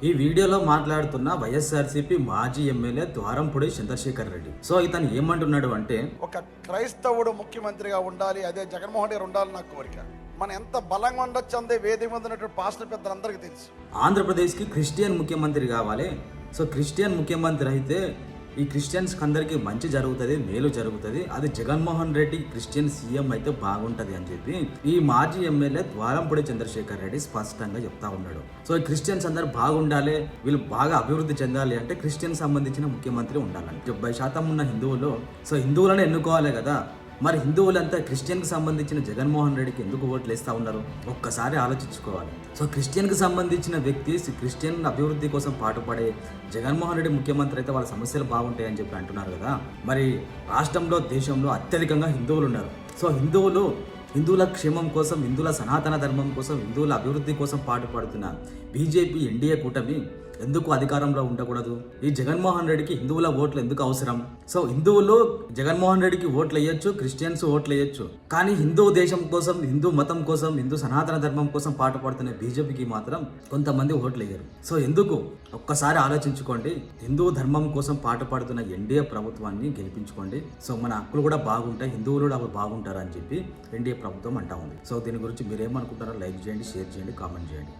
ఈ వీడియోలో మాట్లాడుతున్న వైఎస్ఆర్సీపీ మాజీ ఎమ్మెల్యే ద్వారంపూడి చంద్రశేఖర్ రెడ్డి. సో ఇతను ఏమంటున్నాడు అంటే, ఒక క్రైస్తవుడు ముఖ్యమంత్రిగా ఉండాలి, అదే జగన్మోహన్ రెడ్డి ఉండాలి నా కోరిక. మనం ఎంత బలంగా ఉండొచ్చు అందే వేదిక మీద ఉన్నటువంటి పాస్టర్ పెద్దలందరికీ తెలుసు. ఆంధ్రప్రదేశ్కి క్రిస్టియన్ ముఖ్యమంత్రి కావాలి. సో క్రిస్టియన్ ముఖ్యమంత్రి అయితే ఈ క్రిస్టియన్స్కి అందరికీ మంచి జరుగుతుంది, మేలు జరుగుతుంది. అది జగన్మోహన్ రెడ్డి క్రిస్టియన్ సీఎం అయితే బాగుంటుంది అని చెప్పి ఈ మాజీ ఎమ్మెల్యే ద్వారంపూడి చంద్రశేఖర్ రెడ్డి స్పష్టంగా చెప్తా ఉన్నాడు. సో ఈ క్రిస్టియన్స్ అందరు బాగుండాలి, వీళ్ళు బాగా అభివృద్ధి చెందాలి అంటే క్రిస్టియన్ సంబంధించిన ముఖ్యమంత్రి ఉండాలని. 70% ఉన్న హిందువులు, సో హిందువులను ఎన్నుకోవాలి కదా. మరి హిందువులంతా క్రిస్టియన్కి సంబంధించిన జగన్మోహన్ రెడ్డికి ఎందుకు ఓట్లు వేస్తూ ఉన్నారు? ఒక్కసారి ఆలోచించుకోవాలి. సో క్రిస్టియన్కి సంబంధించిన వ్యక్తి క్రిస్టియన్ అభివృద్ధి కోసం పాటుపడే జగన్మోహన్ రెడ్డి ముఖ్యమంత్రి అయితే వాళ్ళ సమస్యలు బాగుంటాయని చెప్పి అంటున్నారు కదా. మరి రాష్ట్రంలో, దేశంలో అత్యధికంగా హిందువులు ఉన్నారు. సో హిందువుల క్షేమం కోసం, హిందువుల సనాతన ధర్మం కోసం, హిందువుల అభివృద్ధి కోసం పాటుపడుతున్న బీజేపీ ఎన్డీఏ కూటమి ఎందుకు అధికారంలో ఉండకూడదు? ఈ జగన్మోహన్ రెడ్డికి హిందువుల ఓట్లు ఎందుకు అవసరం? సో హిందువులు జగన్మోహన్ రెడ్డికి ఓట్లు వేయొచ్చు, క్రిస్టియన్స్ ఓట్లు వేయొచ్చు, కానీ హిందూ దేశం కోసం, హిందూ మతం కోసం, హిందూ సనాతన ధర్మం కోసం పాటుపడుతున్న బీజేపీకి మాత్రం కొంతమంది ఓట్లు వేయరు. సో ఎందుకు? ఒక్కసారి ఆలోచించుకోండి. హిందూ ధర్మం కోసం పాటుపడుతున్న ఎన్డీఏ ప్రభుత్వాన్ని గెలిపించుకోండి. సో మన హక్కులు కూడా బాగుంటాయి, హిందువులు కూడా బాగుంటారు అని చెప్పి ఎన్డీఏ ప్రభుత్వం అంటా ఉంది. సో దీని గురించి మీరేమనుకుంటారో లైక్ చేయండి, షేర్ చేయండి, కామెంట్ చేయండి.